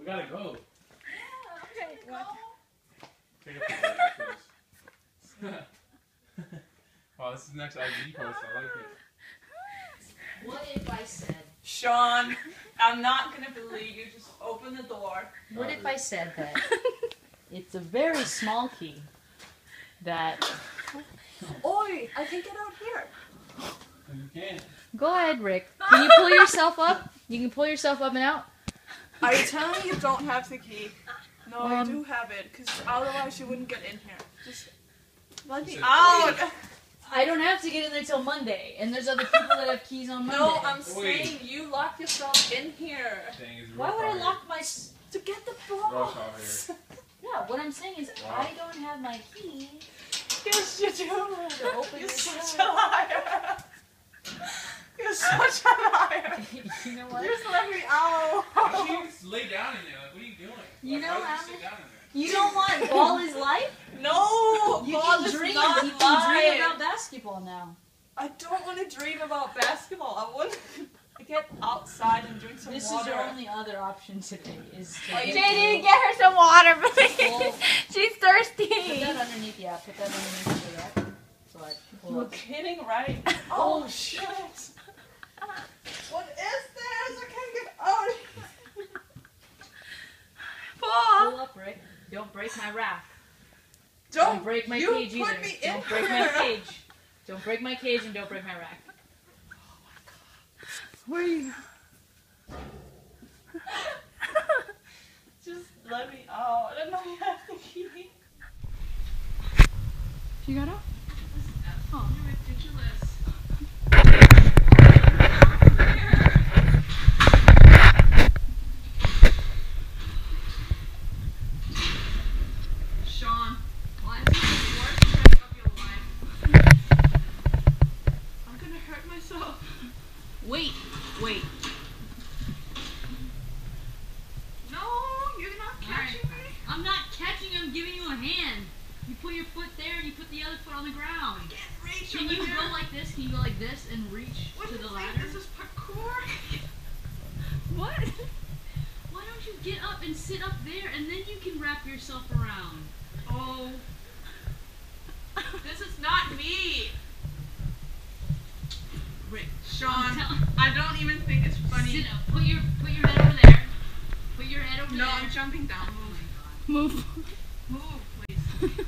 We gotta go. Yeah, okay, go. Take a picture of this. Wow, this is the next IG post. I like it. What if I said? Sean, I'm not gonna believe you. Just open the door. What if I said that it's a very small key that... Oi, I can get out here. You can. Go ahead, Rick. Can you pull yourself up? You can pull yourself up and out? Are you telling me you don't have the key? No, I Um, do have it, because otherwise you wouldn't get in here. Just let me Said, out. I don't have to get in there till Monday, and there's other people that have keys on Monday. No, I'm saying you lock yourself in here. Dang, it's Why rough would out I here. lock my... To get the Rough balls. out here. Yeah, what I'm saying is Wow. I don't have my key Yes, you do. to open You're this such door. a liar. You're such a liar. You know what? Just let me out. Why don't you just lay down in there? Like, what are you doing? You Like, know why how- don't you sit down in there? You don't want ball is life? No, You ball can is dream. not You can dream life. about basketball now. I don't want to dream about basketball. I want to get outside and drink some This water. is your only other option today. Is to Are you- JD, get her some water, Well, please. She's Put thirsty. that underneath, yeah. Put that underneath the rack. So I pull You're up. kidding, right? Oh shit! What is this? I can't get out. Pull up, Rick. Don't break my rack. Don't break my you cage put either. me in Don't break my here. cage. Don't break my cage and don't break my rack. Where are you? Just let me out. I don't know you have the key. You got up? Oh. You're ridiculous. Sean, why is this the worst trick of your life? I'm gonna hurt myself. Wait. No, you're not catching me. I'm not catching you, I'm giving you a hand. You put your foot there and you put the other foot on the ground. I can't reach Can over you there. go like this? Can you go like this and reach What to do the you think? ladder? This is parkour. What? Why don't you get up and sit up there and then you can wrap yourself around? Oh. This is not me. Rick, Sean, I don't even think it's funny. Sit up. Put your head over there. Put your head over No, there. I'm jumping down. Oh my God. Move. Move, please.